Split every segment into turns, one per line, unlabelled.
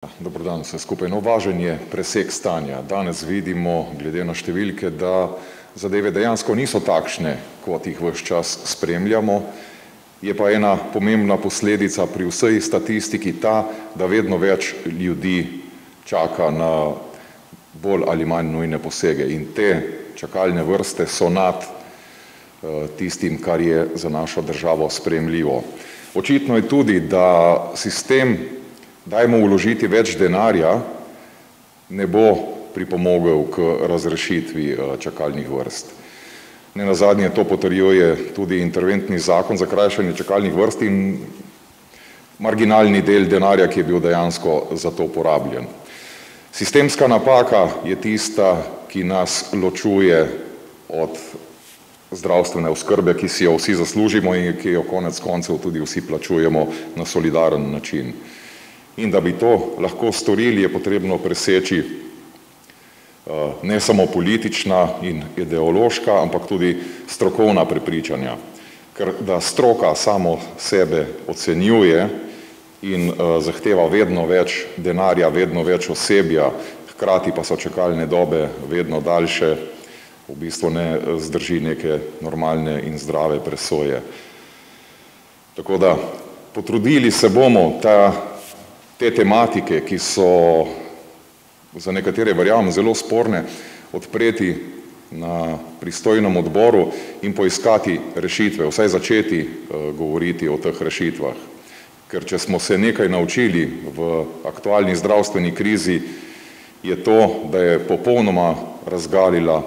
Dober dan, vse skupaj. No, važen je presek stanja. Danes vidimo, glede na številke, da zadeve dejansko niso takšne, kot jih ves čas spremljamo. Je pa ena pomembna posledica pri vsej statistiki ta, da vedno več ljudi čaka na bolj ali manj nujne posege. In te čakalne vrste so nad tistim, kar je za našo državo sprejemljivo. Očitno je tudi, da sistem dajmo vložiti več denarja, ne bo pripomogel k razrešitvi čakalnih vrst. Nenazadnje to potrjuje tudi interventni zakon za krajšanje čakalnih vrst in marginalni del denarja, ki je bil dejansko za to porabljen. Sistemska napaka je tista, ki nas ločuje od zdravstvene oskrbe, ki si jo vsi zaslužimo in ki jo konec koncev tudi vsi plačujemo na solidaren način. In da bi to lahko storili, je potrebno preseči ne samo politična in ideološka, ampak tudi strokovna prepričanja. Ker da stroka samo sebe ocenjuje in zahteva vedno več denarja, vedno več osebja, hkrati pa so čakalne dobe vedno daljše, v bistvu ne zdrži neke normalne in zdrave presoje. Tako da potrudili se bomo te tematike, ki so za nekatere, verjamem, zelo sporne, odpreti na pristojnem odboru in poiskati rešitve, vsaj začeti govoriti o teh rešitvah. Ker če smo se nekaj naučili v aktualni zdravstveni krizi, je to, da je popolnoma razgalila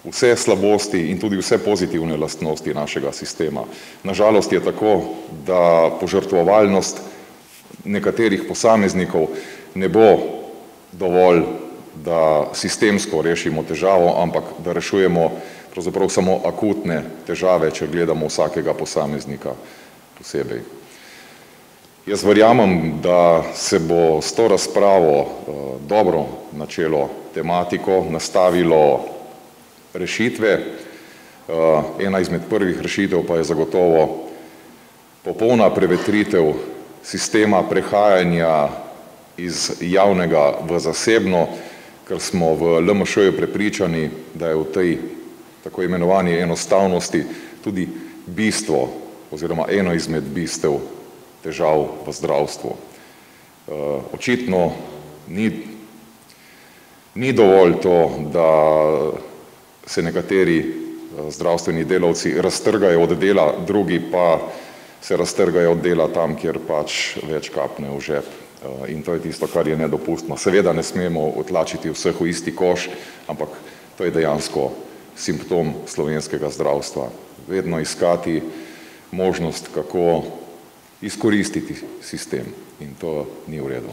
vse slabosti in tudi vse pozitivne lastnosti našega sistema. Na žalost je tako, da požrtvovalnost nekaterih posameznikov ne bo dovolj, da sistemsko rešimo težavo, ampak da rešujemo pravzaprav samo akutne težave, če gledamo vsakega posameznika posebej. Jaz verjamem, da se bo s to razpravo dobro načelo tematiko, nastavilo rešitve. Ena izmed prvih rešitev pa je zagotovo popolna prevetritev sistema prehajanja iz javnega v zasebno, ker smo v LMŠ-ju prepričani, da je v tej tako imenovani enostavnosti tudi bistvo oziroma eno izmed bistev težav v zdravstvu. Očitno ni dovolj to, da se nekateri zdravstveni delavci raztrgajo od dela, drugi pa se raztrgajo od dela tam, kjer pač več kapne v žep. In to je tisto, kar je nedopustno. Seveda ne smemo utlačiti vseh v isti koš, ampak to je dejansko simptom slovenskega zdravstva. Vedno iskati možnost, kako izkoristiti sistem. In to ni v redu.